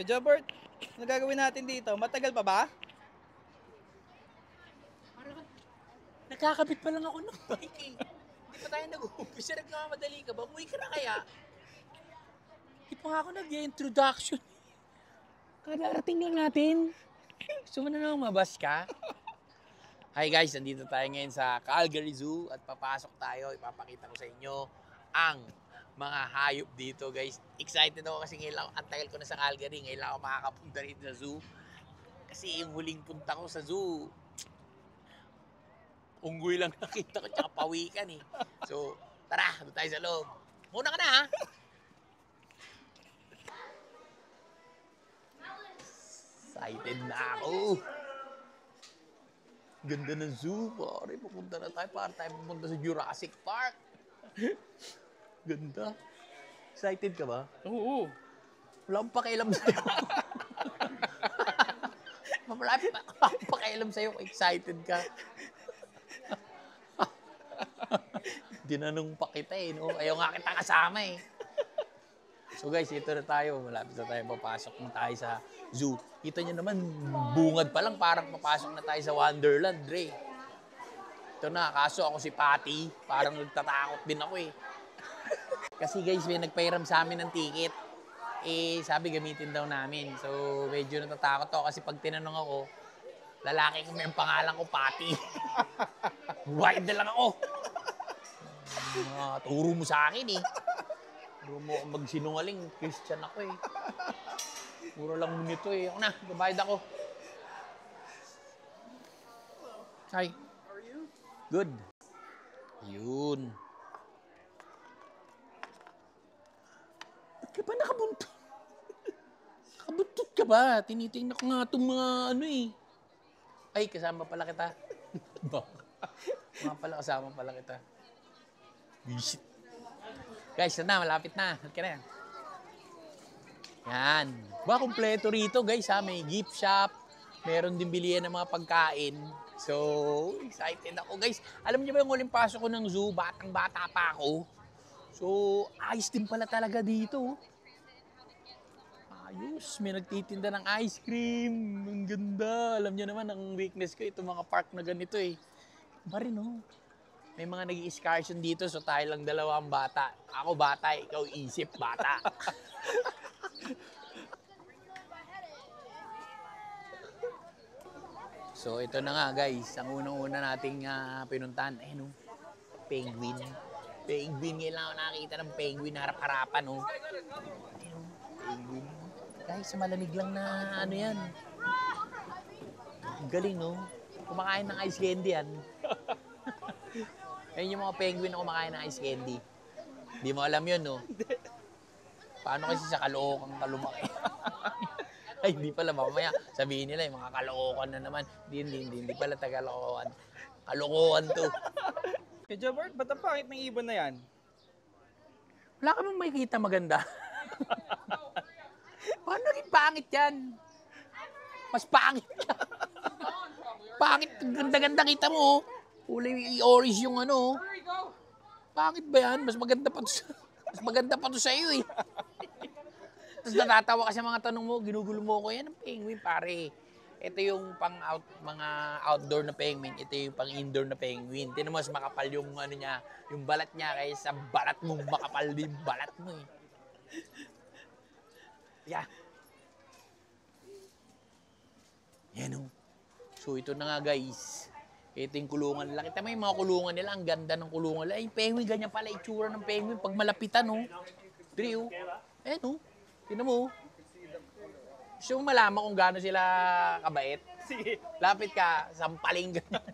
Jobert, ano gagawin natin dito? Matagal pa ba? Parang nakakabit pa lang ako ng bike eh. Hindi pa tayo nag-uumpisa, nagmamadali ka ba? Umuwi ka na kaya? Hindi pa nga ako nag-introduction. Kadarating lang natin. Gusto mo na naman mabas ka? Hi guys, nandito tayo ngayon sa Calgary Zoo at papasok tayo. Ipapakita ko sa inyo ang mga hayop dito guys. Excited ako kasi ngayon ang tagal ko na sa Calgary. Ngayon lang ako makakapunta rito sa zoo. Kasi yung huling punta ko sa zoo, unggoy lang nakita ko tsaka pawikan eh. So, tara, doon tayo sa loob. Muna ka na ha. Excited na ako. Ganda ng zoo, pare. Pupunta na tayo para tayo pupunta sa Jurassic Park. Ganda. Excited ka ba? Oo. Wala akong pakialam sa'yo. Wala akong pakialam sa'yo kung excited ka. Dinanong pa kita eh, no? Ayaw nga kita kasama eh. So guys, ito na tayo. Malapit na tayo, papasok na tayo sa zoo. Kita nyo naman, bungad pa lang, parang papasok na tayo sa Wonderland, Dre. Ito na, kaso ako si Patty, parang nagtatakot din ako eh. Kasi guys, may nagpairam sa amin ng ticket. Eh, sabi gamitin daw namin. So, medyo natatakot ako kasi pag tinanong ako, lalaki kami ang pangalan ko, Patty. Wide na lang ako. Turo mo sa akin eh. Turo mo ako magsinungaling, Christian ako eh. Puro lang mo nito eh. Ako na, babayad ako. Hi. How are you? Good. Yun. Ba't ka ba nakabuntot? Nakabuntot ka ba? Tinitingnan ko nga itong mga ano eh. Ay, kasama pala kita. Mga pala, kasama pala kita. Visit. Guys, na, malapit na. Halika na. Yan. Ba, kompleto rito guys ha. May gift shop. Meron din bilihan ng mga pagkain. So, excited ako guys. Alam niyo ba yung huling pasok ko ng zoo? Batang-bata pa ako. So, ayos din pala talaga dito. Ayos. May nagtitinda ng ice cream. Ang ganda. Alam niyo naman, ang weakness ko, itong mga park na ganito eh. Ba rin oh. May mga nag-i-excursion dito, so tayo lang dalawang bata. Ako bata, ikaw isip bata. So ito na nga guys, ang unang-una nating pinuntahan, ayun penguin. Penguin, ngayon lang ako nakakita ng penguin harap-harapan oh. Ayun, penguin. Guys, malamig lang na ano yan. Galing no, kumakain ng ice candy yan. Ayun yung mga penguin na kumakain ng ice candy. Di mo alam yun, no? Paano kasi sa Caloocan ka lumaki? Ay, di pala. Mamaya sabihin nila, yung mga Caloocan na naman. Hindi pala taga-Caloocan. Caloocan to. Jobert, ba't ang pangit ng ibon na yan? Wala ka bang makikita maganda? Paano naging pangit yan? Mas pangit ka. Pangit. Ganda-ganda kita mo, kulay orange yung ano. Pangit ba yan? Mas maganda pa to sa iyo eh. Tapos natatawa ka sa mga tanong mo, ginugulo mo ko, yan ang penguin pare. Ito yung mga outdoor na penguin, ito yung pang indoor na penguin. Tinan mo, mas makapal yung ano niya, yung balat niya kaysa balat mo, makapal din balat mo eh. Yeah. Yan o. So ito na nga guys. Ito yung kulungan nila. Kita mo yung mga kulungan nila. Ang ganda ng kulungan nila. Ay, penguin, ganyan pala itsura ng penguin. Pag malapitan, no? Dre, oh. Eh, no? Tignan mo, oh. Gusto mo malaman kung gaano sila kabait? Sige. Lapit ka, sampaling ganyan.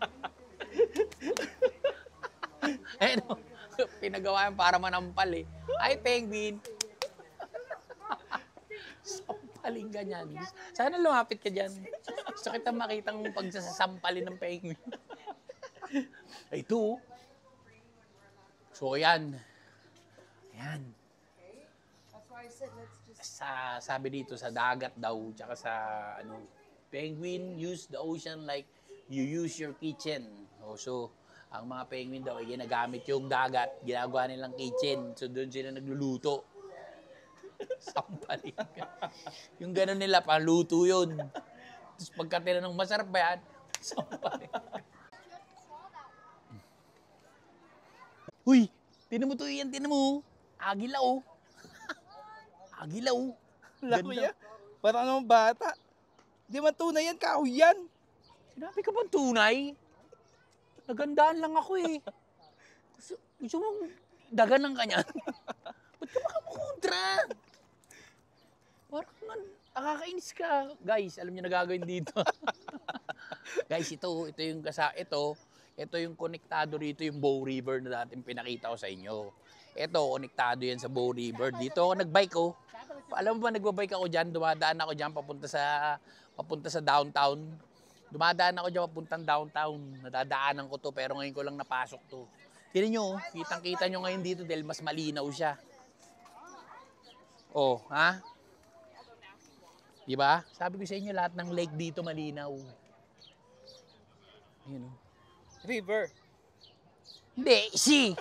Eh, no? Pinagawa yan para manampal, eh. Ay, penguin. Sampaling ganyan. Sana lumapit ka dyan. Gusto kita makitang pagsasampalin ng penguin. Ay, ito. So, ayan. Ayan. Sabi dito, sa dagat daw, tsaka sa, ano, penguin use the ocean like you use your kitchen. So, ang mga penguin daw ay ginagamit yung dagat, ginagawa nilang kitchen. So, doon sila nagluluto. Sampalin ka. Yung gano'n nila, paluto yun. Tapos pagka tinanong masarap ba yan? Sampalin. Uy, tinan mo to yan, tinan mo. Agilaw. Agilaw. Wala kuya. Parang naman bata. Di man tunay yan, kahoy yan. Sinabi ka bang tunay? Nagandaan lang ako eh. Gusto mong daganan ka niyan? Ba't ka makamukontra? Parang nakakainis ka. Guys, alam niyo na gagawin dito. Guys, ito yung konektado rito, yung Bow River na dating pinakita ko sa inyo. Ito, konektado yan sa Bow River. Dito ako nagbike ko. Alam mo ba, nagbabike ako dyan, dumadaan ako dyan papunta sa downtown. Dumadaan ako dyan papuntang downtown. Nadadaanan ko to, pero ngayon ko lang napasok to. Tignan nyo, kitang-kita nyo ngayon dito dahil mas malinaw siya. Oh, ha? Diba? Sabi ko sa inyo, lahat ng lake dito malinaw. Ayun, oh. River. Hindi, sea.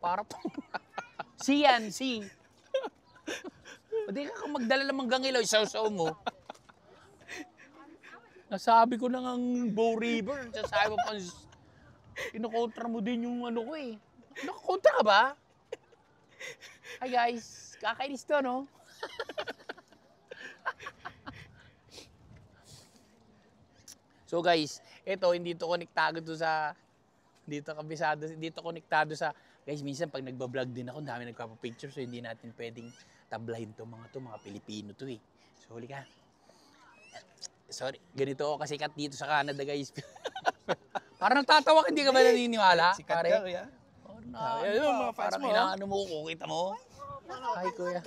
Para po. Sea yan, sea. Pwede ka magdala ng manggang ilaw, isaw-saw mo. Nasabi ko na ang Bow River. Sasabi mo pa, kinukontra mo din yung ano ko eh. Nakakontra ka ba? Hi guys, kakainis to, no? So guys, ito hindi to konektado to sa dito konektado sa guys, minsan pag nagba-vlog din ako, dami nagpapa-picture so hindi natin pwedeng tablahin to mga Pilipino to eh. So huli ka. Sorry, ganito ako kasi kat dito sa Canada guys. Parang natatawa, hindi ka ba naniniwala? Sikat Pare? ka, kuya. Yung mga fans mo. Inaano mo ko, kita mo? Hi, kuya.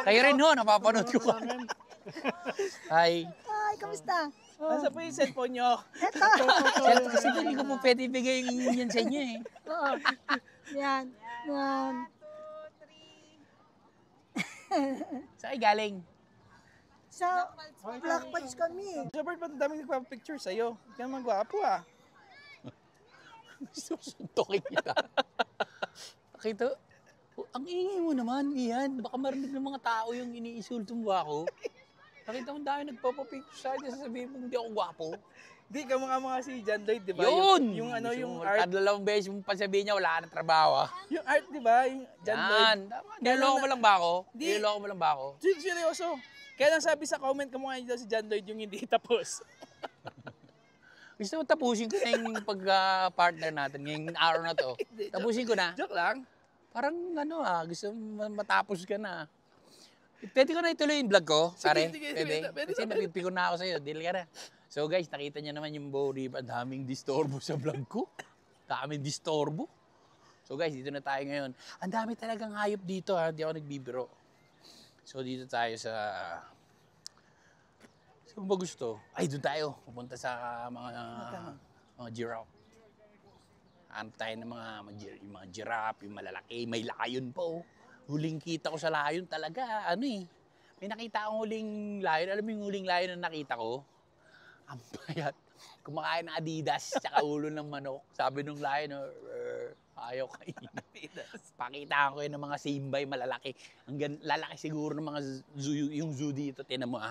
Kayo rin ho, napapanood ko. Hi. Ay, kamusta? Nasa po yung cellphone nyo? Eto. Kasi hindi ko po pwede ibigay yan sa inyo eh. Oo. Yan. Yan. Saan kayo galing? Sa Black Patch kami. Jobert, ba't daming nagpapapicture sa'yo? Hindi ka naman gwapo ah. Susuntokin kita. Nakita, ang ingay mo naman, Ian. Baka marinig ng mga tao yung iniisulto mo ako. Nakita mo dahil nagpapapicture sa akin, sasabihin mo hindi ako gwapo. Di, kamukha si John Lloyd, di ba? Yun! Yung ano, yung art. Dalawang beses mo pa sabihin niya, wala ka ng trabaho. Yung art, di ba? Yung John Lloyd. Yan. Niloloko mo lang ba ako? Di. Niloloko mo lang ba ako? Seryoso. Kaya lang sabi sa comment, kamukha niya daw si John Lloyd yung hindi tapos. Gusto mo tapusin ko na yung pag-partner natin ngayong araw na to. Tapusin ko na. Joke lang. Parang ano gusto mo matapos ka na. Pwede ko na ituloy yung vlog ko, pare? Sige, Pwede? Kasi napipiko na ako sa'yo. Deal ka na. So guys, nakita niyo naman yung Bow River. Ang daming disturbo sa vlog ko. Daming disturbo. So guys, dito na tayo ngayon. Ang dami talagang hayop dito ha. Hindi ako nagbibiro. So dito tayo sa... Saan ba gusto? Ay, doon tayo. Pupunta sa mga giraffe. Hanap tayo ng yung mga giraffe, yung malalaki. May lion pa oh. Huling kita ko sa lion talaga. Ano eh. May nakita akong huling lion. Alam mo yung huling lion na nakita ko? Ang payat. Kumakain ng Adidas tsaka ulo ng manok. Sabi nung lion, ayaw kainin. Pakitaan ko yun ng mga simbay malalaki. Lalaki siguro ng mga zoo, yung zoo dito. Tinan mo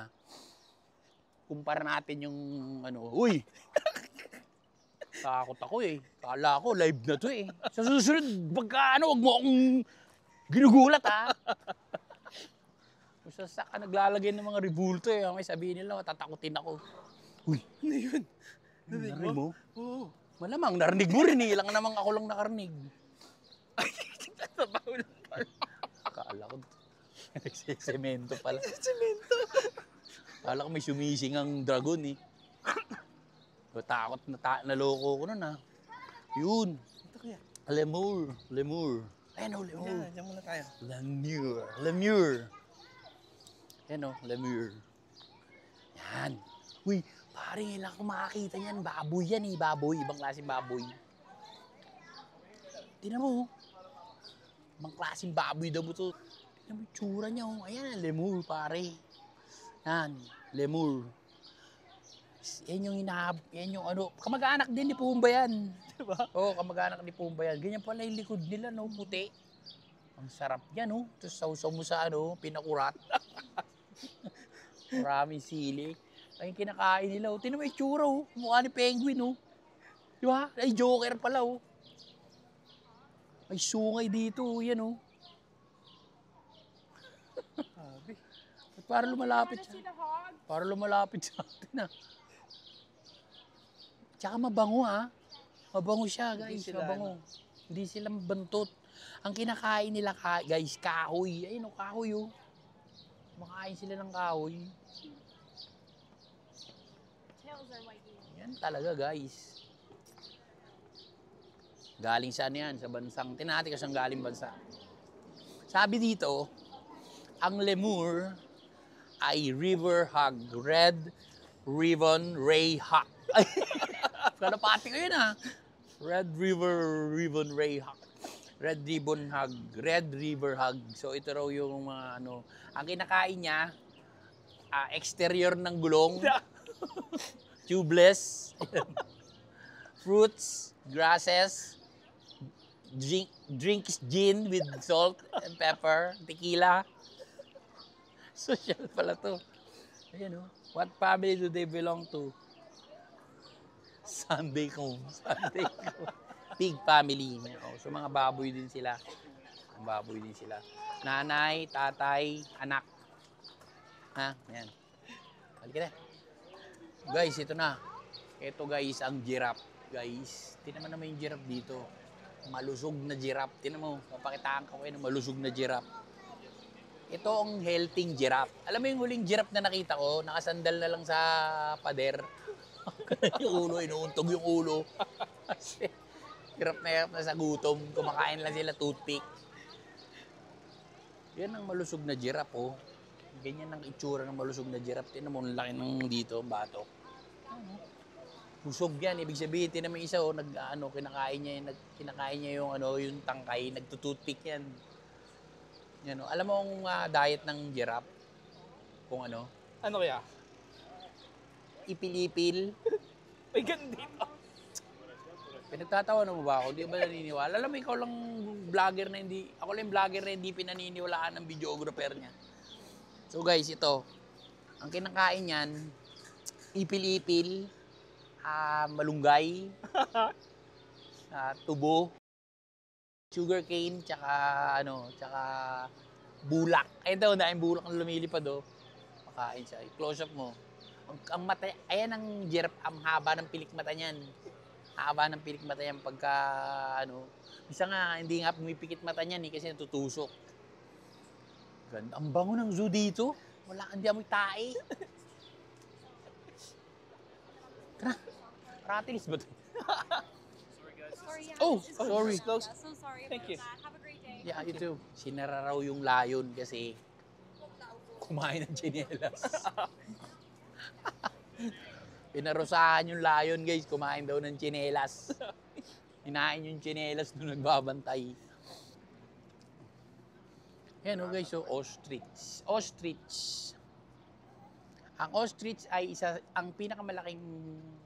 kumpara natin yung uy! Takot ako eh. Kala ko live na to eh. Sa susunod, wag mo akong ginugulat ha. Kung saan ka naglalagay ng mga ribulto eh. May sabihin nila, tatakutin ako. Uy! Ano yun? Narinig mo? Oo. Malamang, narinig mo rin eh. Lang namang ako lang nakarinig. Ay, nagtatrabaho lang pala. Kala ko, nagsisemento pala. Semento. Kala ko may sumising ang dragon eh. Takot naloko ko nun ha. Yun. Ito kaya. Lemur. Ayan o, lemur. Diyan muna tayo. Lemur. Ayan o, lemur. Yan. Uy, pare, lang ako makakita niyan. Baboy yan eh, baboy. Ibang klaseng baboy. Tingnan mo. Ibang klaseng baboy daw mo to. Tingnan mo yung tsura niya oh. Ayan, lemur pare. Yan, lemur. Yan yung kamag-anak din ni Pumba yan. Diba? Oo, kamag-anak ni Pumba yan. Ganyan pala yung likod nila, no, puti. Ang sarap yan, oh. Tapos sausaw mo sa pinakurat. Maraming sili. Ay, kinakain nila, oh. Tinan mo yung tsura, oh. Mukha ni Penguin, oh. Di ba? Ay, Joker pala, oh. Ay, sungay dito, oh. Yan, oh. Sabi. At para lumalapit siya. Para lumalapit sa atin, ah. Tsaka mabango, ah. Mabango siya, guys. Hindi sila, Mabango. Hindi sila mabantot. Ang kinakain nila, guys, kahoy. Ayun, oh, kahoy, oh. Makain sila ng kahoy. Yan talaga, guys. Galing saan yan? Sa bansang, tinati ka siyang galing bansa. Sabi dito, ang lemur ay river hog, red ribbon ray hawk. Ay, kalapati ko yun, ah. Red ribbon ray hawk. Red ribbon hog, red river hog. So ito raw yung mga ang kinakain niya, exterior ng gulong, tubeless, fruits, grasses, drinks gin with salt and pepper, tequila. Social pala to. Ayan, oh. What family do they belong to? Sunday Cone. Pig family. Oh, so mga baboy din sila. Baboy din sila. Nanay, tatay, anak. Ha? Ayan. Halika na. Guys, ito na. Ito guys, ang giraffe. Guys, tinan naman yung giraffe dito. Malusog na giraffe. Tinan mo, mapakitaan ko kayo ng malusog na giraffe. Ito ang healthy giraffe. Alam mo yung huling giraffe na nakita ko, nakasandal na lang sa pader. Yung ulo, inuuntog yung ulo. Kasi hirap na sa gutom. Kumakain lang sila toothpick. Yan ang malusog na giraffe, oh. Ganyan ang itsura ng malusog na giraffe. Tinan mo, ang laki ng dito, batok. Busog yan. Ibig sabihin, tinan mo isa, oh, kinakain niya yung, yung tangkay. Nagtutoothpick yan. Yan, oh. Alam mo ang diet ng giraffe? Kung ano? Ano kaya? Ipil-ipil. Ay, ganun dito. Pinagtatawa mo ba ako? Di ba naniniwala? Alam mo, ikaw lang vlogger na hindi, ako lang vlogger na hindi pinaniniwalaan ng videographer niya. So guys, ito, ang kinakain niyan, ipil-ipil, malunggay, tubo, sugarcane, tsaka bulak. Ayun daw, dahil bulak ang lumilipad, oh. Makain siya. I-close up mo. Ang mata, ayan ang giraffe, ang haba ng pilik mata niyan. Haba ng pilik mata niyan pagka, isa nga, hindi nga pumipikit mata niyan, kasi natutusok. Ganda. Ang bango ng zoo dito. Wala, hindi amoy tae. Tara. Ratilis ba ito? Oh, sorry. Close. So sorry about Thank you. that. Have a great day. Yeah, you too. Sinara raw yung layon kasi kumain ng tsinelas. Pinarusahan yung layon, guys. Kumain daw ng tsinelas. Hinain yung tsinelas nung nagbabantay. Yan, oh, guys. So, ostrich. Ostrich. Ang ostrich ay ang pinakamalaking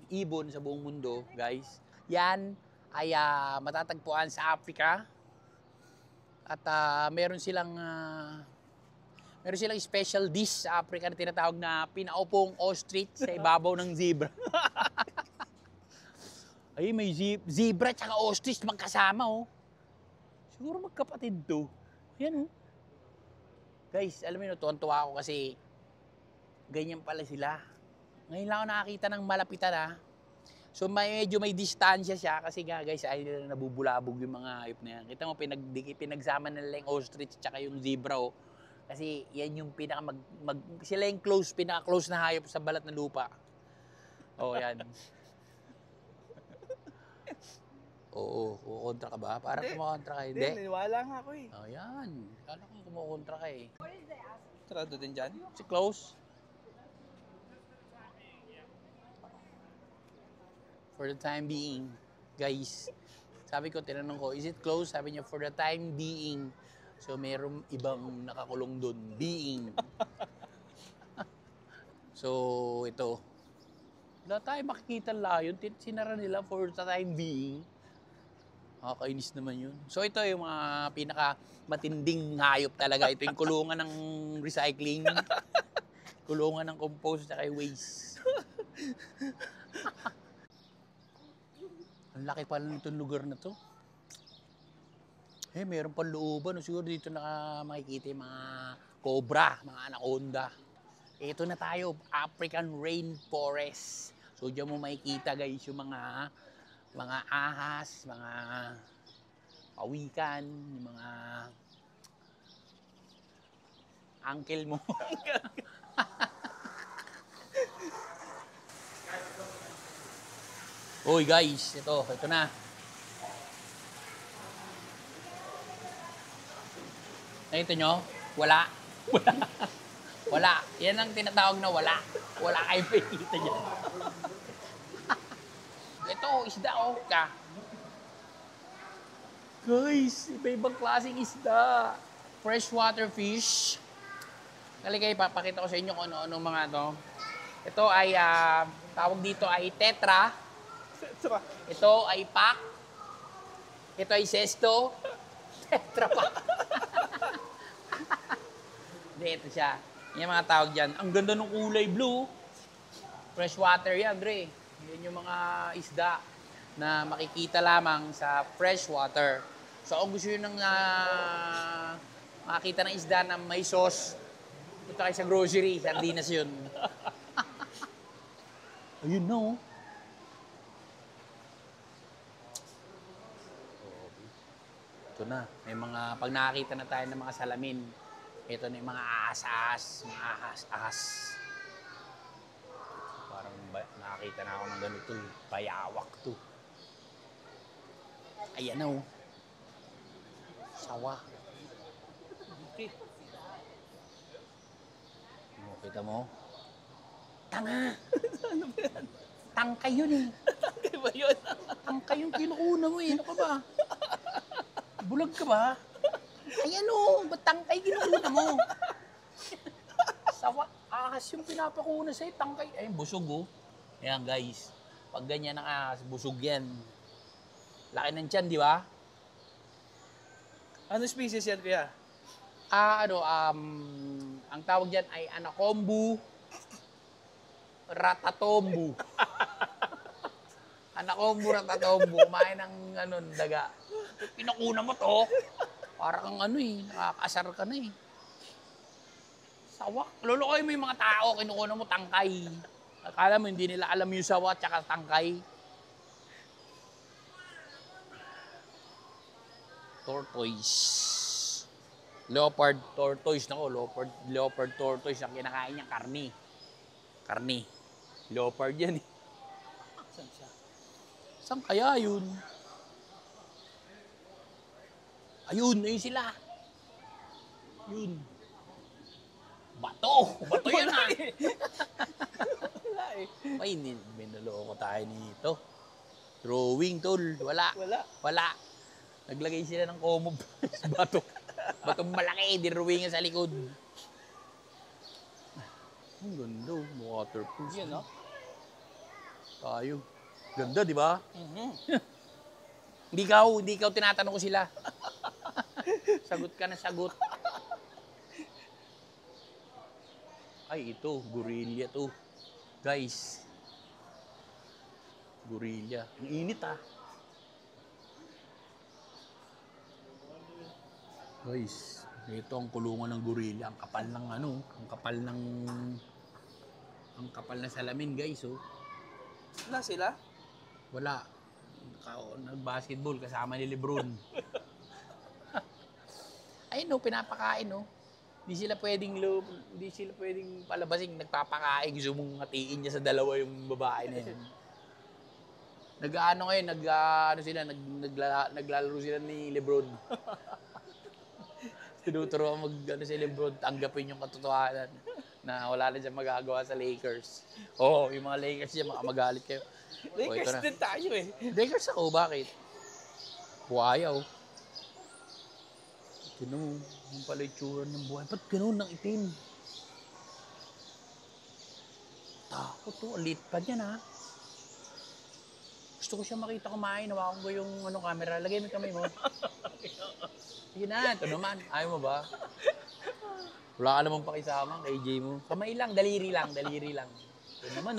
ibon sa buong mundo, guys. Yan ay matatagpuan sa Africa. At meron silang special dish sa Africa na tinatawag na pinaupong ostrich sa ibabaw ng zebra. Ay, may zebra at ostrich magkasama, oh. Siguro magkapatid to. Yan, oh. Guys, alam mo yun, tuwan-tuwa ako kasi ganyan pala sila. Ngayon lang ako nakakita ng malapitan, ha. So medyo may distansya siya kasi nga, guys, ay nabubulabog yung mga hayop na yan. Kita mo, pinagsama nila yung ostrich at yung zebra, oh. Kasi yan yung sila yung pinaka-close na hayop sa balat ng lupa. Oh, yan. Oo, kukontra ka ba? Parang kumakontra ka, Hindi, hindi? naniwala nga ako eh. Oh, yan. Kala ko kumukontra ka eh. Sarado din dyan. Si close. For the time being, guys, sabi ko, tinanong ko, is it close? Sabi niya, for the time being. So, mayroong ibang nakakulong doon. Being. So, ito. Wala tayo makikita layon. Sinara nila for the time being. Nakakainis naman yun. So ito yung mga pinaka matinding hayop talaga. Ito yung kulungan ng recycling. Kulungan ng compost at waste. Ang laki pala nitong lugar na to. Meron pang looban. Siguro dito na makikita yung mga cobra, mga anaconda. Ito na tayo, African rainforest. So diyan mo makikita guys yung mga ahas, mga pawikan, yung mga uncle mo. Uy guys, ito na. Nakita nyo? Wala. Wala. Yan ang tinatawag na wala. Wala kayong makikita dyan. Ito, isda oh. Guys, iba-ibang klaseng isda. Freshwater fish. Kaligay, papakita ko sa inyo kung ano-ano mga to. Ito ay, tawag dito ay tetra. Ito ay pak. Ito ay sesto. Tetra pak. Hindi, ito siya. Yan mga tawag dyan. Ang ganda ng kulay blue. Freshwater yan, Dre. Yan yung mga isda na makikita lamang sa freshwater. So, kung gusto nyo ng makakita ng isda na may sauce, punta kayo sa grocery, sardinas yun. Ayun na, oh. Ito na. May mga, pag nakakita na tayo ng mga salamin, ito na yung mga ahas-ahas, mga ahas-ahas. Parang nakakita na ako ng ganito, bayawak to. Ayan na, oh. Sawa. Okay. Kita mo? Tanga! Ano ba yan? Tangkay yun eh. Tangkay ba yun? Tangkay yung kinuuna mo eh. Ano ka ba? Bulag ka ba? Ayan o, ba't tangkay kinuuna mo? Sawa, ahas yung pinapakuna sa'yo, tangkay. Ay, busog oh. Ayan guys, pag ganyan ang ahas, busog yan. Laki ng tiyan, di ba? Ano species yan, kuya? Ang tawag dyan ay anakombu ratatombu. Anakombu ratatombu, kumain ng daga. Pinakuna mo to, para kang nakakasar ka na eh. Sawa, lulukoy mo yung mga tao, kinukuna mo tangkay. Akala mo hindi nila alam yung sawa at saka tangkay. Tortoise. Leopard tortoise, leopard tortoise ang kinakain niya, karni. Leopard yan eh. Saan siya? Saan kaya yun? Ayun sila. Yun. Bato yan ah. Wala eh. Ay, binaloko tayo nito. Drawing tol, wala. Naglagay sila ng komob sa bato. Batong malaki, diruwingan sa likod. Ang ganda, waterproof. Yan, no? Tayo. Ganda, di ba? Mm-hmm. Hindi ikaw tinatanong ko sila. Sagot ka na sagot. Ay, ito, gorilla to. Guys. Gorilla. Ang init ah. Guys, ito ang kulungan ng gorilla. Ang kapal ng ang kapal na salamin, guys, oh. Wala sila? Wala. Nag-basketball kasama ni Lebron. Ayun, no, pinapakain, no. Hindi sila pwedeng palabasin, nagpapakain. Gusto mong hatiin niya sa dalawa yung babae na yun. Naglalaro sila ni Lebron. Tinuturuan si Lebron, tanggapin yung katotohanan na wala na siyang magagawa sa Lakers. Oo, yung mga Lakers dyan, magalit kayo. Lakers din tayo eh. Lakers ako, bakit? Buhaya, oh. Tignan mo, yung pala itsura ng buhay. Ba't ganun ng itim? Takot to, alit pa dyan ha. Gusto Gusto ko siya makita kumain. Hawakan ko yung camera. Lagay mo yung kamay mo. Sige na, ito naman. Ayaw mo ba? Wala ka namang pakisama kay Jay mo. Kamay lang, daliri lang. Ito naman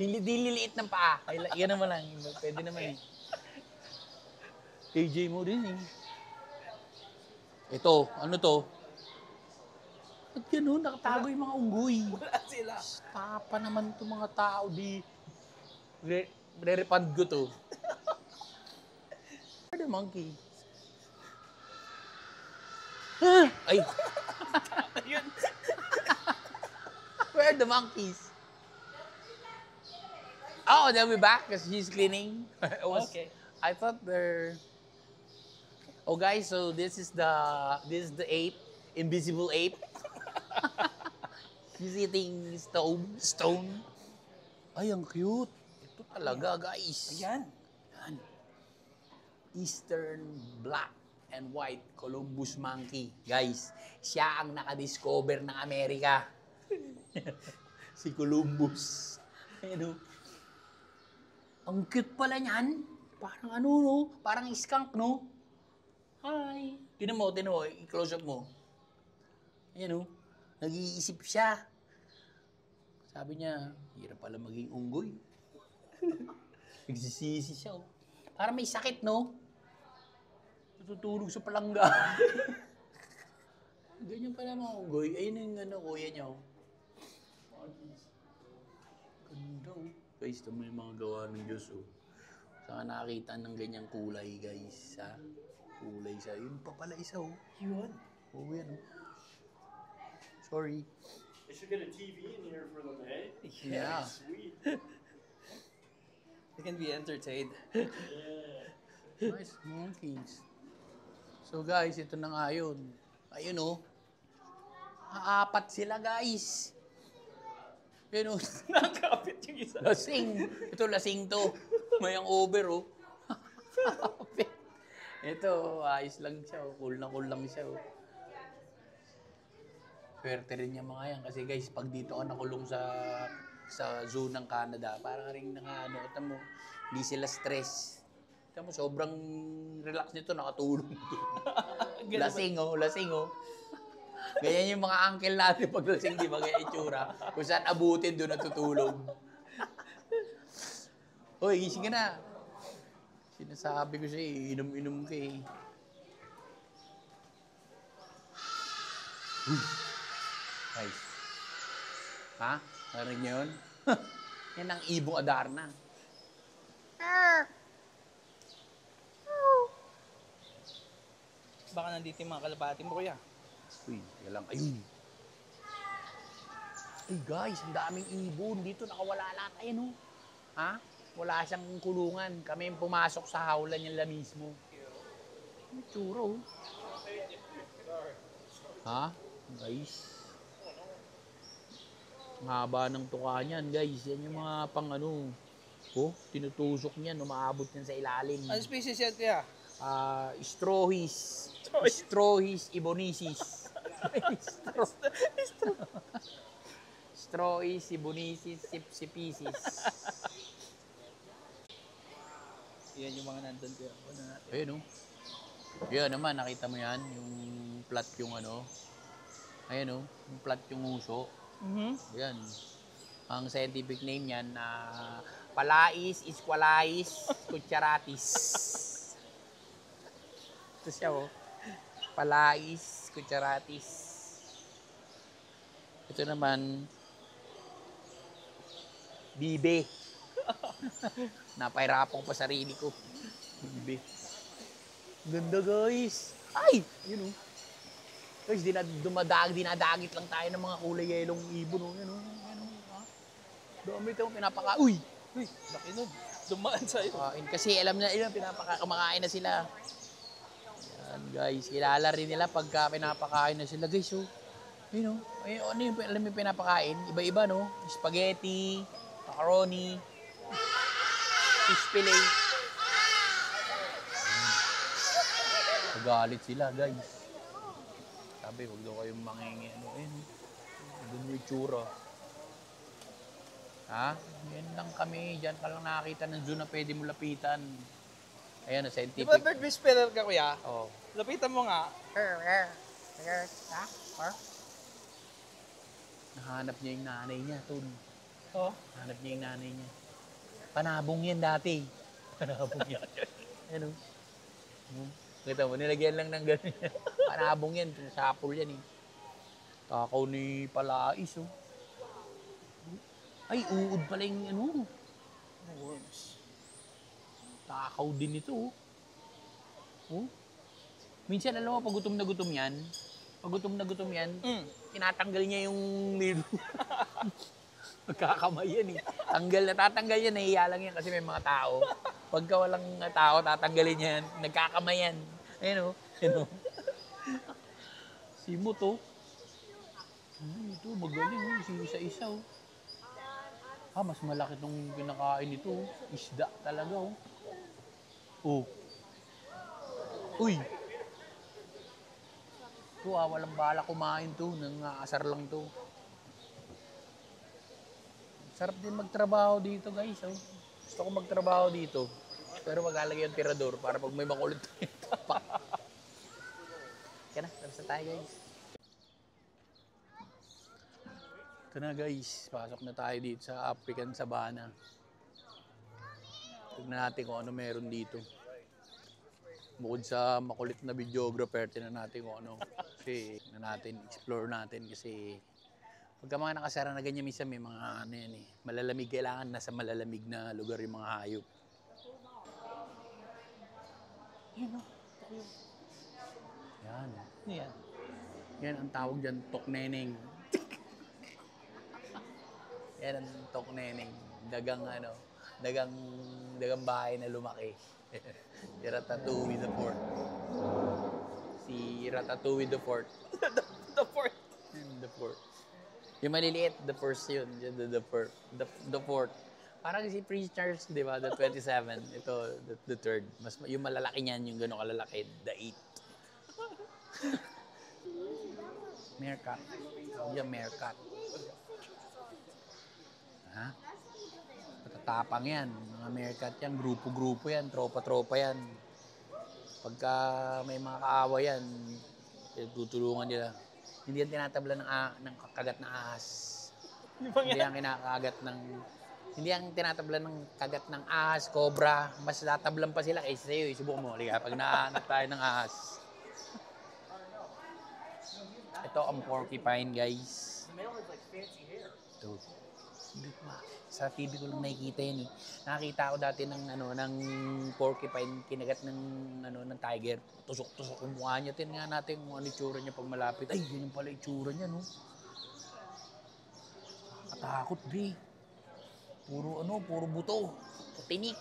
dililiit ng paa. Yan naman lang. Pwede naman eh. Kay Jay mo din eh. Ito, ano to? Ba't ganun? Nakatago yung mga unggoy. Wala sila. Tapa naman itong mga tao di... Re-refund ko to. Where the monkey? Ay! Ayun. Where are the monkeys? Oh, they'll be back because she's cleaning. Okay. I thought they're... Oh guys, so this is the ape, invisible ape. He's eating stone. Ay, ang cute. Ito talaga, guys. Ayan. Yan. Eastern black and white Columbus monkey. Guys, siya ang nakadiscover ng Amerika. Si Columbus. Ayun, ang cute pala niyan. Parang Parang skunk, no? Hi. Tinan mo, i-close up mo. Ayan, nag-iisip siya. Sabi niya, hirap pala maging unggoy. Nagsisisi siya, Parang may sakit, no? Natutulog sa palangga. Ganyan pala mga unggoy. Ayun yung kuya niya, Ganda, Guys, ito mo yung mga gawa ng Diyos, Saka nakakita ng ganyang kulay, guys, Kulay siya. Yun pa pala isa, Yun. Yan, Sorry. They should get a TV in here for them, eh? Yeah. Sweet. They can be entertained. Yeah. Nice monkeys. So guys, ito na nga yun. Ayun, Apat sila, guys. Yun, Nakakapit yung isa. Lasing. Ito, lasing to. May ang over, Ito, ayos lang siya, Cool na cool lang siya, Swerte rin yung mga yan. Kasi guys, pag dito ka nakulong sa zoo ng Canada, parang rin kita mo, hindi sila stress. Kita mo, sobrang relax nito, nakatulong. Lasing, lasing, Ganyan yung mga uncle natin pag lasing, di ba? Ganyan itsura. Kung saan abutin, doon natutulog. Hoy, gising ka na. Sinasabi ko sa'yo, inom-inom ka Nice. Ha? Narinig niyo yun? Yan ang ibong Adarna. Baka nandito yung mga kalapati mo, kuya. Uy, lang. Ayun. Ay guys, ang daming ibon. Dito nakawala lahat. Ayun, Ha? Wala siyang kulungan. Kami yung pumasok sa hawlan niya mismo. Ang tsura, Ha? Guys. Ang haba ng tuka niyan, guys. Yan yung mga tinutusok niyan. Umaabot niyan sa ilalim. Ano species yan, kuya? Strohis. Strohis ibonicis. Strohis ibonicis sipsipisis. Yan yung mga nandun, kuya. Ayun, Yan naman, nakita mo yan? Yung plat yung Ayun, yung plat yung uso. Yan. Ang scientific name yan, Palais isqualais cucharatis. Ito siya, Palais cucharatis. Ito naman, bibe. Napahirapan ko pa sarili ko. Bibe. Ganda, guys. Ay! Yun, Guys, dinadagit lang tayo ng mga kulay yelong ibon, Yan, Dami ito, pinapaka... Uy! Uy, laki nun. Dumaan sa'yo. Kasi alam na kumakain na sila. Yan, guys. Kilala rin nila pagka pinapakain na sila, guys. Yun, ano yung alam yung pinapakain? Iba-iba, Spaghetti, macaroni, fish fillet. Nagalit sila, guys. Sabi, huwag daw kayong mangingi. Doon yung itsura. Ha? Yan lang kami. Diyan ka lang nakakita ng zoo na pwede mo lapitan. Ayan, Di ba scientific. bird whisperer ka, kuya? Oh. Lapitan mo nga. Nahanap niya yung nanay niya, Tol. Oh. Nahanap niya yung nanay niya. Panabong yan dati. Panabong yan. Ano? Kita mo, nilagyan lang ng gano'n. Panabong yan. Sapol yan eh. Takaw ni Palais, oh. Ay, uod pala yung ano. Worms. Takaw din ito, oh. Oh. Minsan, alam mo, pag gutom yan, tinatanggal niya yung nilo. Magkakamay yan eh. Natatanggal yan, nahiya lang yan kasi may mga tao. Pagka walang tao, tatanggalin niya yan. Nagkakamay yan. Ayun o. Ayun o. Simot o. Ito, magaling o. Si isa-isa o. Mas malaki itong pinakain nito o. Isda talaga o. Oh. Uy. Ito walang bala kumain to. Nangaasar lang to. Sarap din magtrabaho dito, guys. Oh. Gusto ko magtrabaho dito. Pero maglalagay yung tirador para pag may makulit tapak. Kaya na, tapos na tayo, guys. Ito na, guys. Pasok na tayo dito sa African Savannah. Tignan natin kung ano meron dito. Bukod sa makulit na videographer, tignan natin kung ano. Kasi, explore natin kasi pagka mga nakasara na ganyan, minsan may mga ano yan eh. Malalamig, kailangan nasa malalamig na lugar yung mga hayop. Yan o. Yan. Yan. Yan ang tawag dyan, tokneneng. Yan ang tokneneng. Dagang bahay na lumaki. Si Ratatouille the Fourth. Si Ratatouille the Fourth. The fourth. The Fourth. Yung maliliit, the first yun. The fourth. Parang si Prince Charles, di ba? The 27. Ito, the third. Yung malalaki niyan, yung gano'ng kalalaki, the 8. Meerkat. Yung meerkat. Ha? Matatapang yan. Mga meerkat yan, grupo-grupo yan, tropa-tropa yan. Pagka may mga kaawa yan, tutulungan nila. Hindi yan tinatabla ng kagat na ahas. Hindi yan tinatabla ng kagat ng ahas, cobra. Mas tatablan pa sila kaysa sa'yo. Subukan mo. Liga, pag nahanap tayo ng ahas. Ito ang porcupine, guys. Ito. Hindi ko sa TV ko lang nakikita yan eh. Nakakita ko dati ng porcupine kinagat ng tiger. Tusok-tusok yung mukha niya. Tingnan natin kung ano itsura niya pag malapit. Ay, yun yung pala itsura niya, no? Katakot, be. Puro buto. Tinik.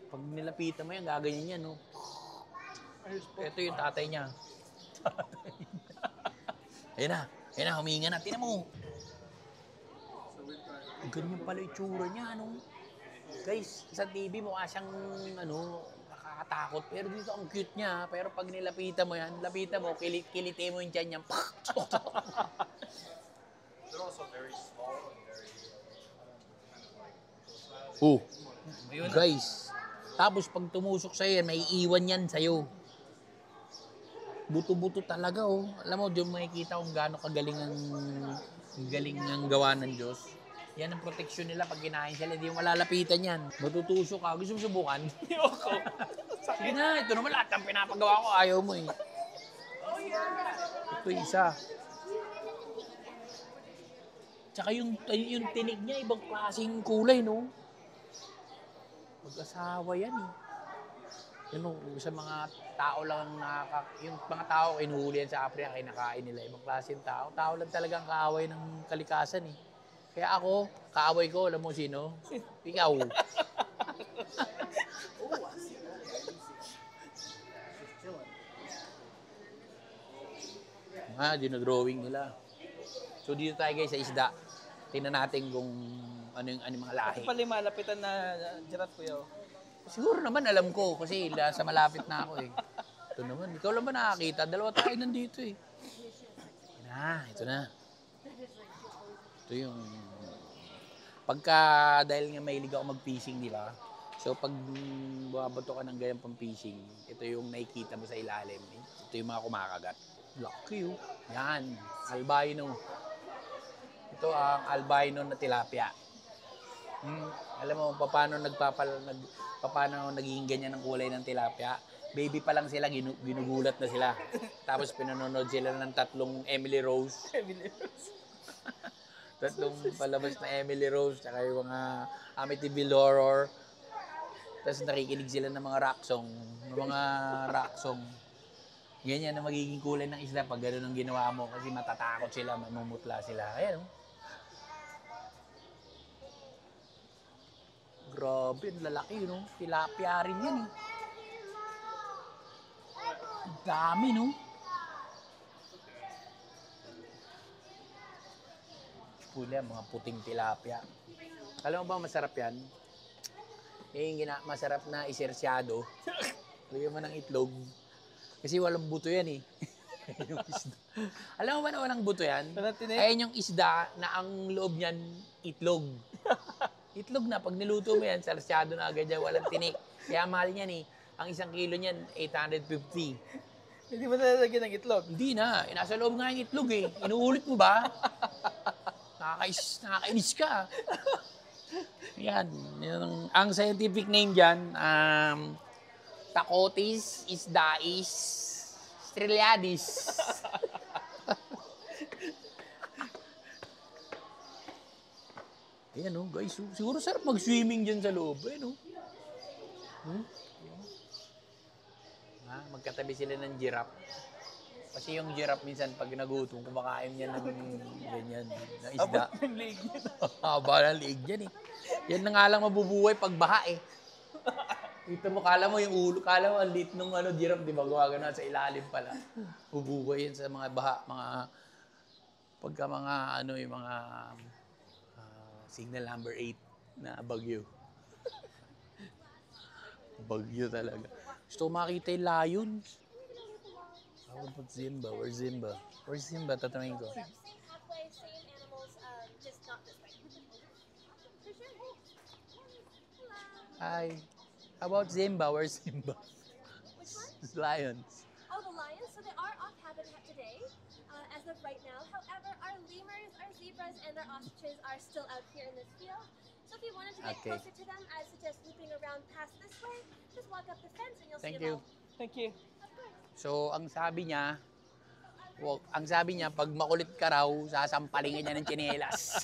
Pag nilapitan mo yan, gaganyan yan, no? Ito yung tatay niya. Ayun na, huminga na. Tingnan mo. Ganyan pala itsura niya, ano? Guys, sa TV mukha siyang, nakakatakot. Pero dito ang cute niya. Pero pag nilapitan mo yan, kilite mo yung tiyan niya. They're also very small and very Oh, guys. Tapos pag tumusok sa'yo, may iwan yan sa'yo. Buto-buto talaga, oh. Alam mo, diyan makikita kung gaano kagaling ang gawa ng Diyos. Yan ang proteksyon nila pag kinain sila. Hindi mo malalapitan yan. Matutusok ka. Gusto mo subukan? Yoko. Sige na. Ito naman lahat ang pinapagawa ko. Ayaw mo eh. Ito isa. Tsaka yung tinig niya, ibang klaseng kulay, no? Mag-asawa yan eh. Yun, sa mga tao lang yung mga tao inuhuli yan sa Africa, kinakain nila. Ibang klaseng tao. Tao lang talagang kaaway ng kalikasan eh. Kaya ako, kaaway ko, alam mo sino? Ikaw. Dinodrawing nila. So dito tayo guys sa isda. Tingnan natin kung ano yung mga lahi. Ito pala yung malapitan na giraffe, kuya. Siguro naman alam ko kasi sa malapit na ako eh. Ito naman, ikaw lang ba nakakita? Dalawa tayo nandito eh. Ito na. Ito yung Pagka, dahil nga mahilig ako mag-fishing, di ba? So, pag bumabato ka ng ganyan pang fishing, ito yung nakikita mo sa ilalim. Ito yung mga kumakagat. Lucky, oh. Yan, albino. Ito ang albino na tilapia. Alam mo, paano naging ganyan ang kulay ng tilapia? Baby pa lang sila, ginugulat na sila. Tapos pinanonood sila ng tatlong Emily Rose. Tatlong palabas na Emily Rose, tsaka yung mga Amityville Horror. Tapos nakikinig sila ng mga rock song. Ganyan na magiging kulay ng isla pag gano'n ang ginawa mo kasi matatakot sila, mamumutla sila. Ayan, oh. Grabe, ang lalaki, no? Tilapia rin yan, eh. Ang dami, no? Pula, mga puting tilapia. Alam mo ba masarap yan? Yung masarap na isersyado. Lagyan mo ng itlog. Kasi walang buto yan, eh. Yung isda. Alam mo ba na walang buto yan? Ayan yung isda na ang loob niyan, itlog. Itlog na, pag niluto mo yan, sarsyado na agad yan, walang tinik. Kaya mahal niyan, eh. Ang 1 kilo niyan, 850. Hindi mo nalalagyan ng itlog. Hindi na. Nasa loob nga yung itlog, eh. Inuulit mo ba? Nakakainis ka. Yan. Ang scientific name dyan, Tacotis isdais strilyadis. Ayan, oh, guys. Siguro sarap mag-swimming dyan sa loob. Ayan, oh. Magkatabi sila ng giraffe. Kasi yung giraffe minsan pag nagutom, kumakain niya ng ganyan, na isda. Abot ng liig niya. Haba ng liig yan, eh. Yan na nga lang mabubuhay pag baha, eh. Dito mo, kala mo yung ulo, kala mo ang lit nung giraffe, di ba? Gawagana sa ilalim pala. Bubuhay yan sa mga baha, pagka yung mga signal number 8 na bagyo. Bagyo talaga. Gusto ko makita yung lions. How about Simba? Where's Simba? Where's Simba? Tatanungin ko. Halfway, same animals, just not this way. For sure. Hello. Hi. How about Simba? Where's Simba? Which one? Lions. Oh, the lions. So they are off habitat today, as of right now. However, our lemurs, our zebras, and our ostriches are still out here in this field. So if you wanted to get Okay. closer to them, I suggest looping around past this way. Just walk up the fence and you'll Thank see you. them all. Thank you. Of course. So, ang sabi niya, pag makulit ka raw, sasampalin ka niya ng tsinelas.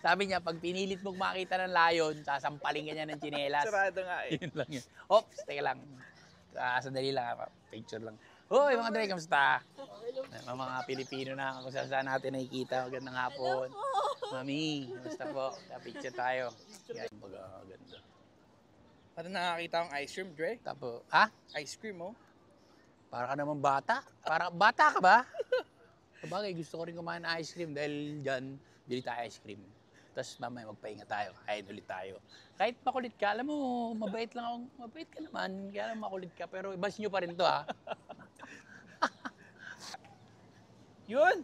Sabi niya, pag pinilit mong makita ng lion, sasampalin ka niya ng tsinelas. Sarado nga eh. Yun lang yun. Oops, teka lang. Sandali lang, picture lang. Hoy, mga Dre, kamusta? Mga Pilipino na kung saan natin nakikita. Magandang hapon. Mami, kamusta po? Picture tayo. Yan, ganda. Parang nakakita akong ice cream, Dre. Tapos, ha? Ice cream, oh. Para ka naman bata. Bata ka ba? Sabagay, gusto ko rin kumain ng ice cream dahil dyan, bili tayo ice cream. Tapos mamaya magpahinga tayo, kain ulit tayo. Kahit makulit ka, alam mo, mabait ka naman, kaya lang makulit ka, pero ibas nyo pa rin to, ha? Yun!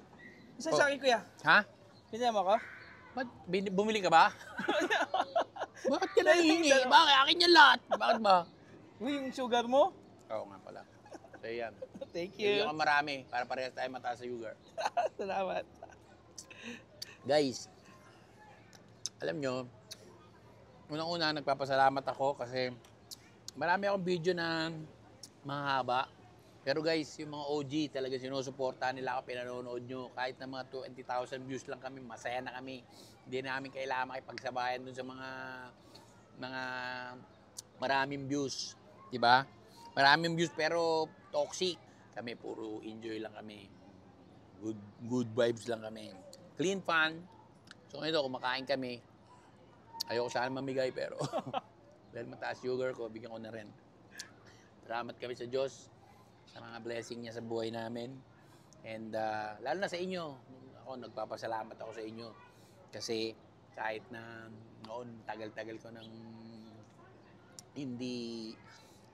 Isa Oh. sa akin, kuya. Ha? Pinama ko? Ba't bumili ka ba? Bakit ka nahingi? Bakit? Akin yan lahat. Bakit ba? Uy, yung sugar mo? Oo nga pala. So yan. Thank Hindi you. ka marami para parehas tayo mataas sa sugar. Salamat. Guys, alam nyo, unang-una nagpapasalamat ako kasi marami akong video na mahaba. Pero guys, yung mga OG talaga sinusuportahan nila ako, pinanonood nyo. Kahit na mga 20,000 views lang kami, masaya na kami. Hindi namin kailangan makipagsabayan dun sa mga maraming views. Diba? Maraming views pero toxic. Kami puro enjoy lang kami. Good vibes lang kami. Clean fun. So ngayon kumakain kami. Ayoko sana mamigay pero dahil mataas sugar ko, bigyan ko na rin. Salamat kami sa Diyos sa mga blessing niya sa buhay namin. And lalo na sa inyo. Ako, nagpapasalamat ako sa inyo. Kasi kahit na noon, tagal-tagal ko nang hindi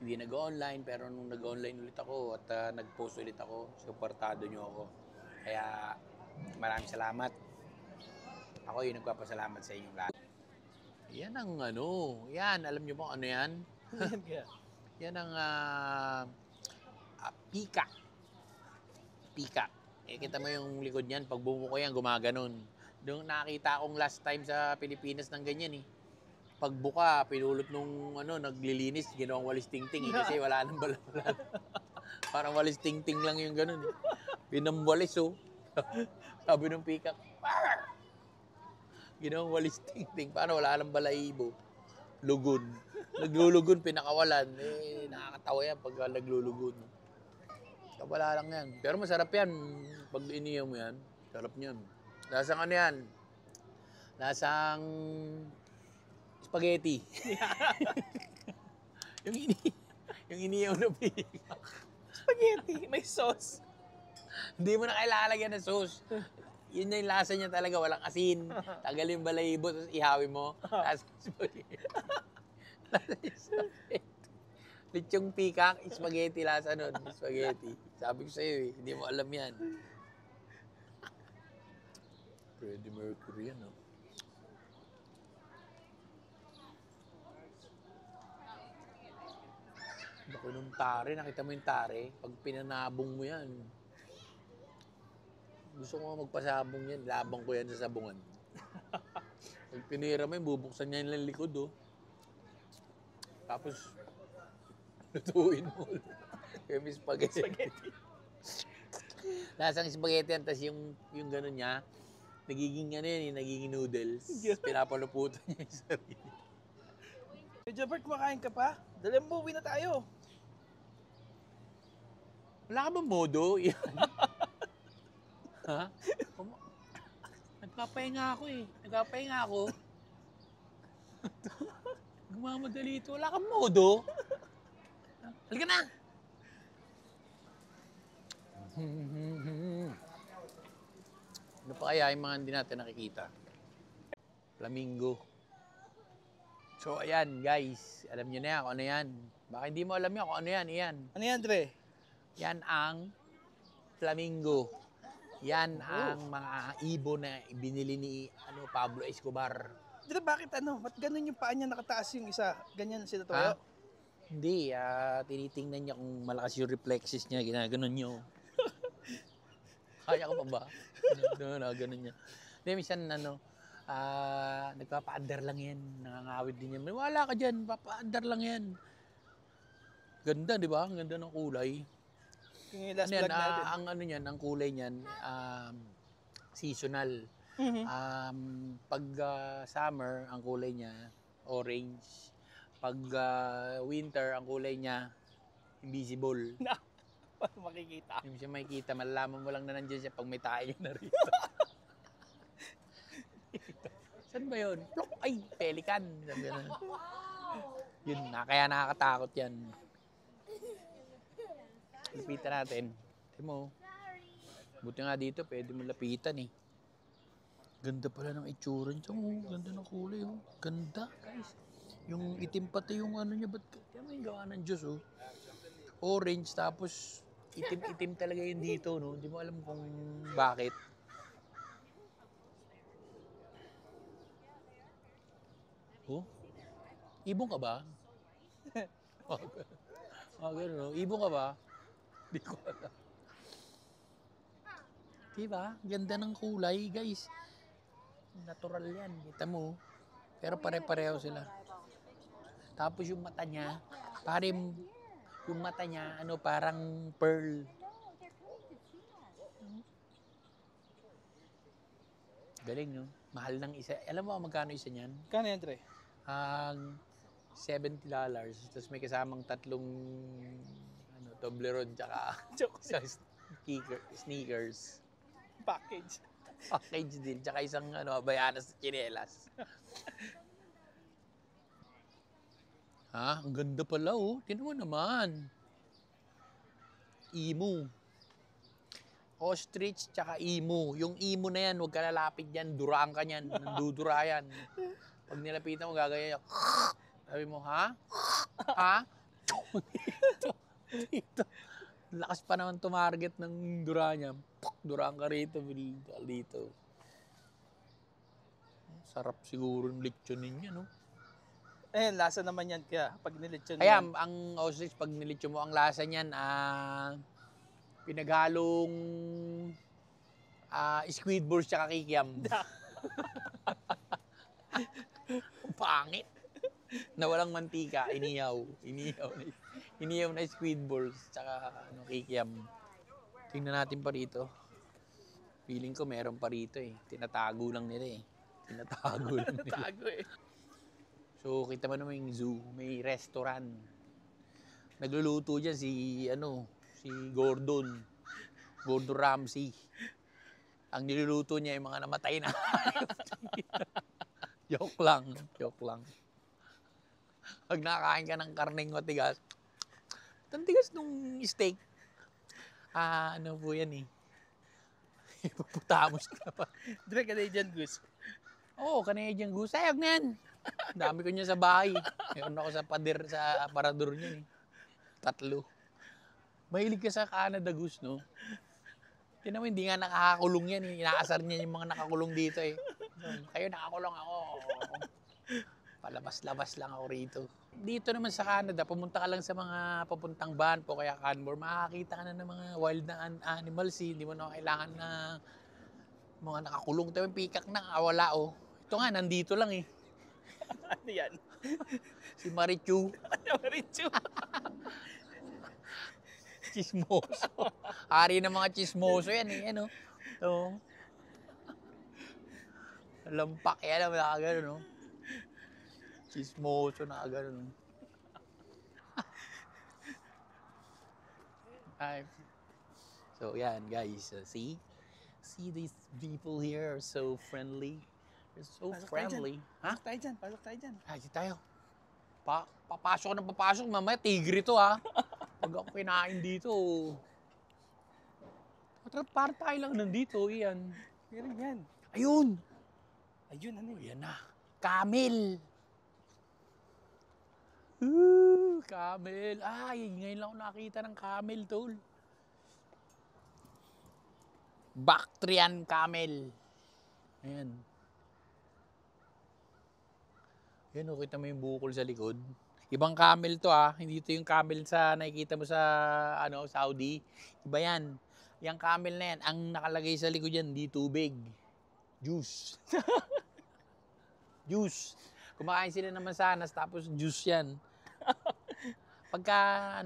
nag-online, pero nung nag-online ulit ako at nag-post ulit ako, supportado nyo ako. Kaya maraming salamat. Ako yung nagpapasalamat sa inyong lahat. Yan ang yan, alam niyo ba ano yan? Yan ang pika. Pika. Kita mo yung likod niyan, pag bumuko yan, gumaganon. Doon nakita akong last time sa Pilipinas ng ganyan eh. Pagbuka, pinulot nung naglilinis, ginawang walis tingting kasi wala nang balabalan. Parang walis tingting lang yung ganun eh. Pinamwalis Sabi ng pikak, ginawang walis tingting. Paano wala nang balahibo? Lugon. Naglulugon, pinakawalan. Nakakatawa yan pag naglulugon. Wala lang yan. Pero masarap yan. Pag iniyaw mo yan, sarap niyan. Lasang yan? Lasang spaghetti. yung iniyaw na pikak. Spaghetti, may sauce. Hindi mo na kailangan lagyan ng sauce. Yun na yung lasa niya talaga, walang asin. Tagal yung balahibo, tapos ihawin mo. Lasa spaghetti. Lasa spaghetti. Lechong pikak, spaghetti lasa nun. Spaghetti. Sabi ko sa'yo hindi mo alam yan. Freddie Mercury yan, Bako nung tare, nakita mo yung tare, pag pinanabong mo yan, gusto ko magpasabong yan, labang ko yan sa sabungan. Pag pinira mo yun, bubuksan niya yung likod, Tapos, lutuin mo. Kaya may spaghetti. Lasang spaghetti yan, tapos yung gano'n niya, nagiging nagiging noodles. Pinapaluputan niya yung sarili. Medyo Bert, kumakain ka pa? Dali mo, uwi na tayo. Wala ka ba modo? Ha? Nagpapahinga ako. Gumamadali ito. Wala kang modo. Halika na! Ano pa kaya yung mga hindi natin nakikita? Flamingo. So, ayan, guys. Alam niyo na yan kung ano yan. Baka hindi mo alam yan kung ano yan. Iyan. Ano yan, Dre? Yan ang flamingo. Yan ang mga ibon na binili ni Pablo Escobar. Dre, bakit ba't ganun yung paa niya nakataas yung isa? Ganyan sila to? Ha? Hindi, tinitingnan niya kung malakas yung reflexes niya, ginaganon niyo. Kaya ko pa ba? Ganun niya. Hindi, minsan nagpapaandar lang yan, nangangawid din yan. Wala ka dyan, papaandar lang yan. Ganda, di ba? Ang ganda ng kulay. Yung last vlog natin. Ang kulay niyan, seasonal. Pag summer, ang kulay niya, orange. Pag winter, ang kulay niya, invisible. Makikita. Hindi siya makikita, malalaman mo lang na nandiyan siya pag may tayo na rito. Saan ba yun? Plok! Ay, pelikan! Yun, kaya nakakatakot yan. Lapitan natin. Tignan mo. Buti nga dito, pwede mo lapitan eh. Ganda pala ng itsura niya. Ganda ng kulay. Ganda, guys. Yung itim pati yung niya. Ba't kaya may gawa ng Diyos Orange, tapos itim-itim talaga yun dito. Hindi mo alam kung bakit. Ibon ka ba? Gano'n. Ibon ka ba? Hindi ko alam. Diba? Ganda ng kulay, guys. Natural yan. Kita mo. Pero pare-pareho sila. Tapos yung mata niya, parang pearl. Galing, no? Mahal ng isa. Alam mo magkano isa niyan? Kano yan, Dre? $70. Tapos may kasamang tatlong Toblerone tsaka sneakers. Package. Package din. Tsaka isang Havaianas na tsinelas. Ang ganda pala Tingnan mo naman. Emu. Ostrich tsaka emu. Yung emu na yan, huwag ka lalapit yan. Duraan ka yan. Nandudura yan. Pag nilapitan mo, gagaya yan. Sabi mo, ha? Dito. Lakas pa naman tumarget ng dura niya. Duraan ka rito. Dito. Sarap siguro yung lechon ninyo, no? Ayan, lasa naman yan kaya pag nilitsyon Kaya, yan. ang ostrich, pag nilechon mo, ang lasa niyan, pinaghalong squid balls tsaka kikiam. Pangit. Na walang mantika, iniyaw. Iniyaw na squid balls tsaka kikiam. Tingnan natin pa rito. Feeling ko meron pa rito eh. Tinatago lang nila eh. Tinatago lang nila. Tago eh. So, kita mo naman yung zoo. May restaurant. Nagluluto dyan si Gordon. Gordon Ramsay. Ang niluluto niya yung mga namatay na. Joke lang. Pag nakakain ka ng karneng matigas, ang tigas nung steak. Ano po yan eh. Ipuputamos ka pa. Di ba Canadian goose? Oo, Canadian goose. Sayag na yan. Dami ko niya sa bahay. Meron ako sa aparador niya eh. 3. Mahilig ka sa Canada goose, no? Tinan mo, hindi nga nakakulong yan eh. Inaasar niya yung mga nakakulong dito eh. Kayo nakakulong ako. Palabas-labas lang ako rito. Dito naman sa Canada, pumunta ka lang sa mga papuntang Banff o kaya Canmore, makakita ka na ng mga wild na animals eh. Hindi mo na kailangan na mga nakakulong. Ito yung peacock na, wala oh. Ito nga, nandito lang eh. Ano yan? Si Marichu. Ano Marichu? Chismoso. Hari ng mga chismoso yan eh. Ano? So, lampak yan. Wala ka gano'n, no? Chismoso na ka gano'n. So, yan guys. See? See these people here are so friendly. They're so Pasok tayo friendly. Ha? Pasok tayo dyan. Ay, di tayo. Papasok na papasok. Mamaya, tigre to ha. Pag ako kinain dito. Para tayo lang nandito, iyan. Meron yan. Ayun! Ayun, ano yan? Ayan na. Camel! Camel. Ay, ngayon lang ako nakita ng camel, tol. Bactrian camel. Ayan. Ayan, kita mo yung bukol sa likod. Ibang camel to hindi ito yung camel sa nakikita mo sa Saudi. Iba yan. Yung camel na yan, ang nakalagay sa likod yan, di tubig. Juice. Juice. Kumakain sila ng mansanas, tapos juice yan. Pagka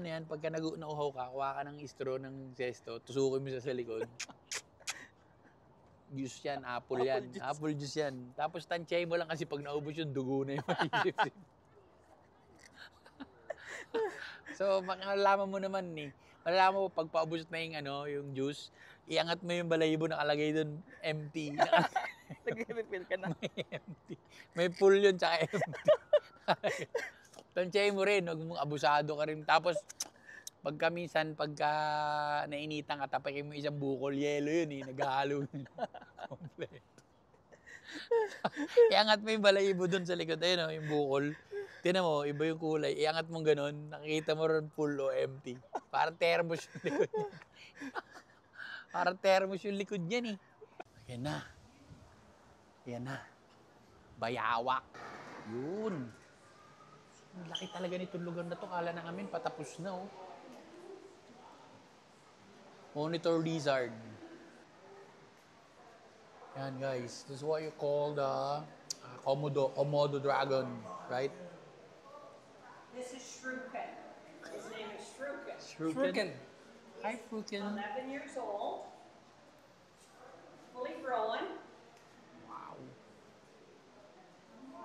nauhaw ka, kuha ka ng straw ng zesto, tusukin mo sa likod. Juice yan, apple yan. Apple juice yan. Tapos tansyahin mo lang kasi pag naubos yung dugo na yung maisip. So, malalaman mo naman malalaman mo pag paubos na yung juice, iangat mo yung balayibo nakalagay doon, empty. Nag-refill ka na. May empty. May full yun, tsaka empty. Tansyahin mo rin, huwag mong abusado ka rin. Tapos, pagka nainitan ka, tapakin mo isang bukol, yelo yun naghahalo yun. Kompleto. Iangat mo yung balayibo doon sa likod, ayun yung bukol. Tinan mo, iba yung kulay. Iangat mo ganun, nakikita mo rin full o empty. Parang thermos yung likod niya. Parang thermos yung likod niya Ayan na. Ayan na. Bayawak. Yun. Ang laki talaga nitong lugar na to. Kala na namin patapos na Monitor lizard. Ayan guys. This is what you call the Komodo dragon. Right? This is Shruken. His name is Shruken. Shruken. Hi, Shruken. 11 years old. Fully grown. Wow.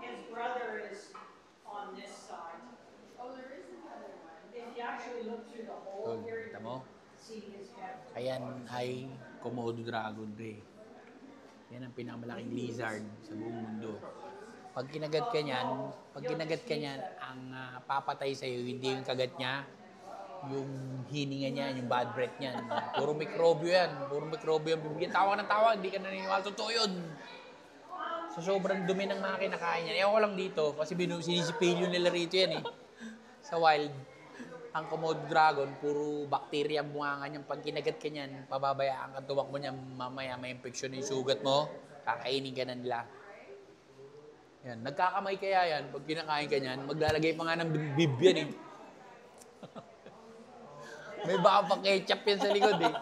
His brother is on this side. Oh, there is another one. If you actually look through the hole here, Kita you mo? can see his head. Ayan ay Komodo dragon ray. Yan ang pinakamalaking lizard sa buong mundo. Pag kinagat ka niyan, ang papatay sa'yo, hindi yung kagat niya, yung hininga niya, yung bad breath niyan. Puro mikrobyo yan. Bibigyan tawa ng tawa, hindi ka naniniwala. Totoo yun. So, sobrang dumi ng mga kinakain niya. Ewan ko lang dito, kasi sinisipilyo nila rito yan Sa wild, ang Komodo dragon, puro bacteria ang bunganga niyan. Pag kinagat ka niyan, pababayaan ka, tuwak mo niyan, mamaya may infection yung sugat mo, kakainin ka na nila. Yan, nagkakamay kaya yan, pag kinakain ka niyan, maglalagay pa nga ng bib yan eh. May baka pang ketchup yan sa likod eh.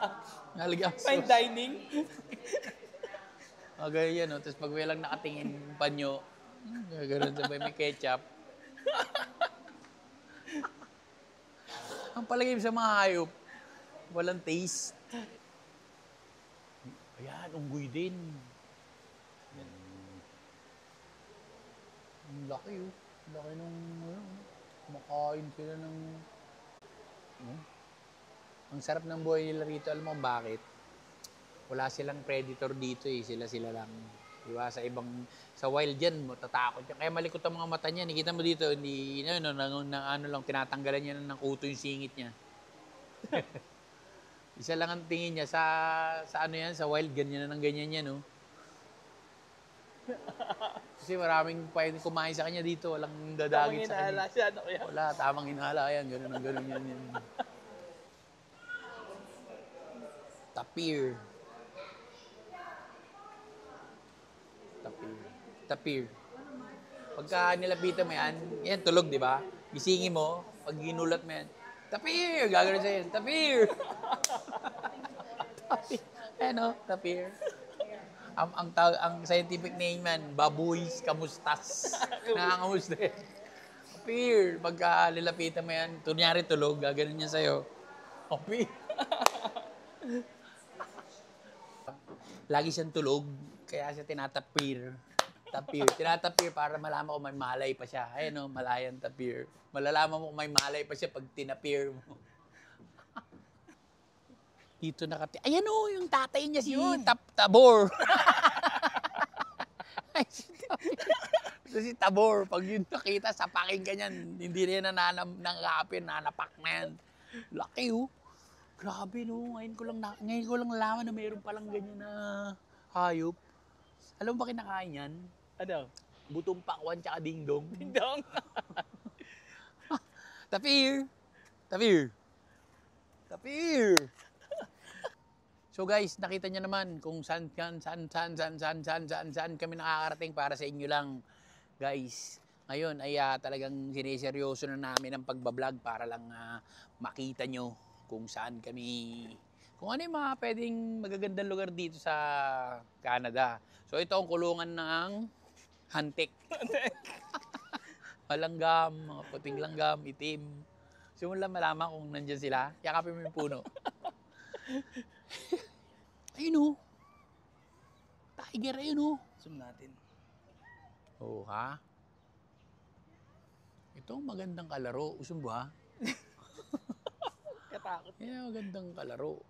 Nalagyan ko Fine dining. ganyan yan, no? Tapos pag may lang nakatingin panyo, gano'n sabay may ketchup. Ang palagay sa mga hayop, walang taste. Ayan, unggoy din. Yan. Ang laki oh. Ang laki nung, kumakain sila ng, ang sarap ng buhay nila rito. Alam mo bakit? Wala silang predator dito eh. Sila lang. Diba? Sa wild yan, matatakot yan. Kaya malikot ang mga mata niya. Nakita mo dito, hindi, lang, tinatanggalan niya ng kuto yung singit niya. Isa lang ang tingin niya sa ano yan, sa wild, ganyan na ng ganyan yan, no? Kasi maraming pwedeng kumain sa kanya dito, walang dadagit sa kanya. Siya, ano kaya? Wala, tamang hinala yan, ganun yan. Tapir. Pagka nilapitan mo yan tulog, di ba? Gisingin mo, pag ginulat mo yan, tapir! Gagawin sa'yo, tapir! Tapir. Ano? Tapir. Ang scientific name man, baboys kamustas. Nangangamusta yan. Tapir. Pagka nilapitan mo yan, tunyari tulog, gagawin niya sa'yo. Tapir. Lagi siyang tulog, kaya siya tinatapir. Tinatapir para malaman ko may malay pa siya. Ayun no, malayan tapir. Malalaman mo kung may malay pa siya pag tinapir mo. Dito ayan o, yung tatay niya si Tabor. Ay, si Tabor, pag yun nakita, sapakin ka niyan. Hindi rin nanangapin, nanapak na yan. Laki oh. Grabe no, ngayon ko lang nalaman na mayroon palang ganyan na hayop. Alam mo ba kinakain yan? Ano? Butong pakwan tsaka dingdong. Dingdong. Tapir! So guys, nakita niyo naman kung saan kami nakakarating para sa inyo lang. Guys, ngayon ay talagang sineseryoso na namin ang pagbablog para lang makita nyo kung saan kami, kung ano yung mga pwedeng magagandang lugar dito sa Canada. So ito ang kulungan ng hantik. Malanggam, mga puting langgam, itim. So mo lang malaman kung nandyan sila, yakapin mo yung puno. Ayun o. Tiger, ayun o. Zoom natin. Oh, ha? Ito ang magandang kalaro. Usong ba? Katakot. Yan, magandang kalaro.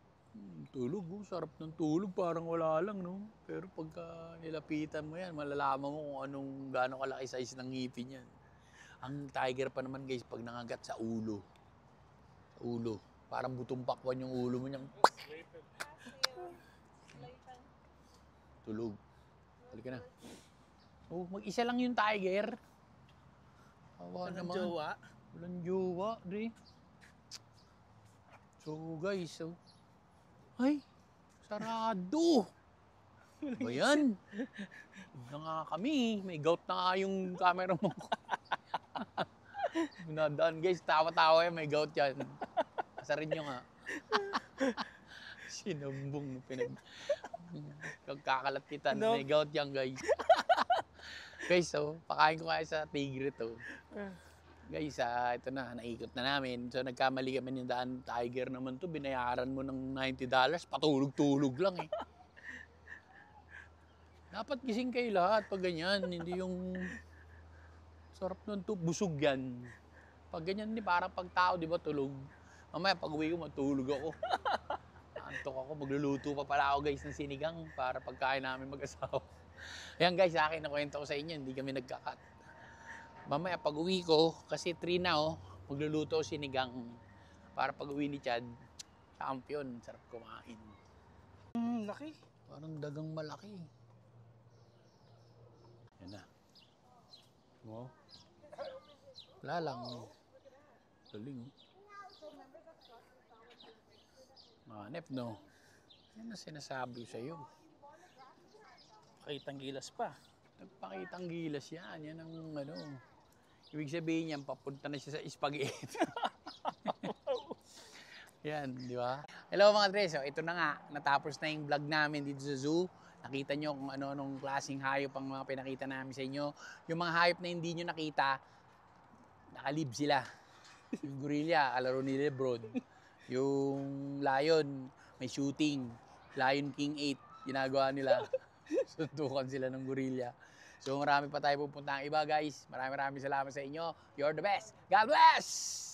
Tulog, sarap ng tulog. Parang wala lang, no? Pero pagka nilapitan mo yan, malalaman mo kung anong gano'ng kalaki size ng ngipin yan. Ang tiger pa naman, guys, pag nangagat sa ulo. Sa ulo. Parang butong pakwan yung ulo mo niyang... Tulog. Halika na. Oh, mag-isa lang yung tiger. Awa Walang naman. jowa. Walang jowa, di. So, guys, ay, sarado. Ba yan? Na nga kami. May gout na nga yung camera mo. Nadaan, guys. Tawa-tawa yan. May gout yan. Asarin nyo nga. Sinumbong. Kakalat kita. No. May gout yan, guys. Guys, so, pakain ko kaya sa tigre to. Guys, ito na, naikot na namin. So, nagkamali kami ng daan. Tiger naman to, binayaran mo ng $90. Patulog-tulog lang eh. Dapat gising kayo lahat pag ganyan. Hindi yung sarap nun to, busog yan. Pag ganyan, parang pag tao, di ba, tulog. Mamaya, pag uwi ko, matulog ako. Antok ako, magluluto pa pala ako, guys, ng sinigang para pagkain namin mag-asawa. Ayan, guys, sa akin, nakwento ko sa inyo, hindi kami nagkakat. Mamaya, pag uwi ko, kasi 3 na, magluluto ako sinigang para pag uwi ni Chad, champion, sarap kumain. Laki. Parang dagang malaki. Yan na. Wow. Wala lang. Galing, Manep, no? Yan na sinasabi sa'yo. Kitang gilas pa. Nagpakitang gilas yan. Yan ang ano. Ibig sabihin yan, papunta na siya sa spaghetti. Yan, di ba? Hello mga Dre, so ito na nga, natapos na yung vlog namin dito sa zoo. Nakita nyo kung ano-anong klaseng hayop ang mga pinakita namin sa inyo. Yung mga hayop na hindi nyo nakita, nakalib sila. Yung gorilla, kalaro ni Lebron. Yung lion, may shooting. Lion King 8, ginagawa nila. Suntukan sila ng gorilla. So marami pa tayo pupunta ang iba guys. Maraming salamat sa inyo. You're the best. God bless!